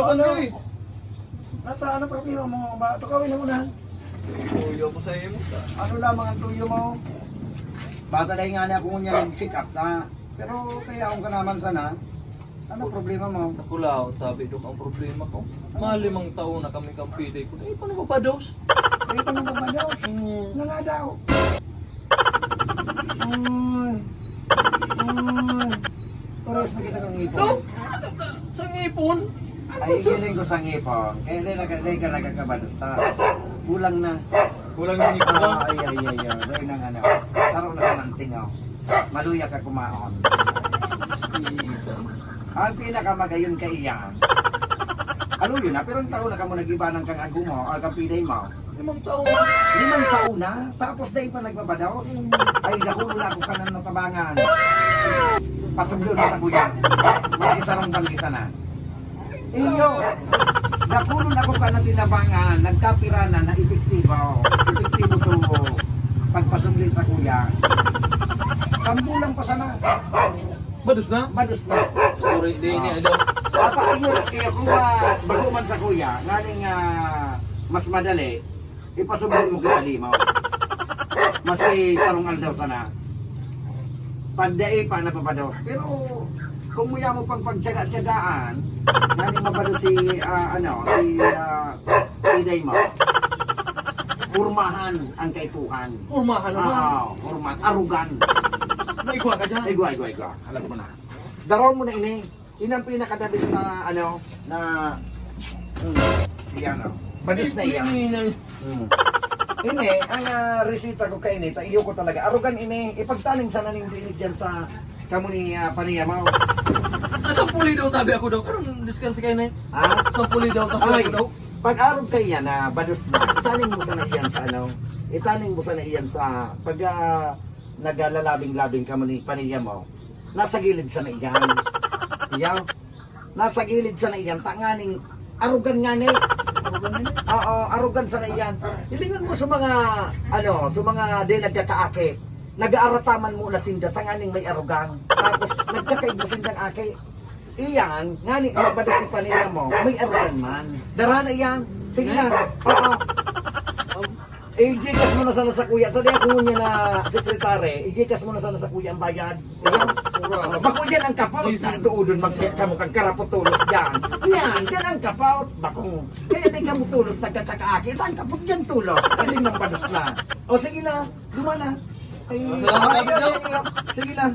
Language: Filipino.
ano? eh. Nata, ano problema mo? Ba, tukawin na muna. Tuyo ko sa imo ta. Ano lamang ang tuyo mo? Bata dahil nga niya kung niya check up na. Pero kaya akong ka naman sana. Ano problema mo? Nakulaw, tabi dok ang problema ko. Malimang taon na kami kampilay ko. Eh, paano ba dos? Ay, paano ba ba Diyos? Nga nga daw. Pares na kita kang ipon. No? Sa ngipon? Ay, giling ko sa ngipon. Kaya di ka nagkakabadasta. Kulang na. Kulang yung ngipon ko. Ay. Dahil nang ano. Taro na sa nanting oh. Maluya ka kumaon. Ang pinakamagayon ka iyan. Ano yun na? Pero ang taon na ka mo nag-iba ng kang ago mo, ang kapilay mo. 5 taon. 5 taon na? Tapos dahil pa nagbabadaos? Ay, nakulo na ako ka na natabangan. Pasablo na sa kuya. Mas isarong banggisa na. Iyo, nakulo na ako ka na tinabangan, nagkapira na epektibo. Epektibo so, pagpasumli sa kuya. 10 lang pa sana. Bados na? Mados na. Sorry, di nga daw. At iyo kung bago man sa kuya, ngaling mas madali, ipasubli mo kita limaw. Maski sarong aldaw sana. Pagdai pa napapadaos. Pero kung muya mo pang pagtyaga-tyagaan, ngaling mabado si Iday mo. Urmahan ang kaipuhan. Kurmahan naman. Urmahan. Arugan. Maigwa ka dyan. Igwa. Alam mo na. Daron mo na ini. Yun ang pinakadabis na yan o. Badis na iyan. Ini, ang resita ko kay ini, iyo ko talaga. Arugan ini, ipagtaning sana ning dinig dyan sa kamuni paniyamaw. Nasang puli daw tabi ako daw. Anong diskarte kayo na yun? Ha? Nasang puli daw tabi Ay, ako daw. pag arog kay yan na badus na, itaning mo sana iyan sa itaning mo sana iyan sa pag naglalabing-labing kamuni paniyamaw. Nasa gilid sana iyan. Iyaw. Nasa gilid sana iyan, tanganing arugan nga ni. Oo, arugan sana iyan. Hilingan mo sa mga sa mga di nagkakaake. Nag-aarataman mo na sinda tanganing may arugan. Tapos nagkakaib mo sindang ake. Iyan, ngani mabadas si panila mo, may arugan man. Darana iyan. Sige na. Oo. I-gikas mo na sana sa kuya. Tadi ako niya na sekretary. I-gikas mo na sana sa kuya ang bayad. Ayan. Bako dyan ang kapaut. Tuudon magkaya mo kang karapotulos dyan. Yan, dyan ang kapaut. Bako. Kaya di ka mo tulos nagkakakaakit. Ang kapot dyan tulos. Kaling ng padas na. O sige na. Luma na. Ay, Salamat, sige na.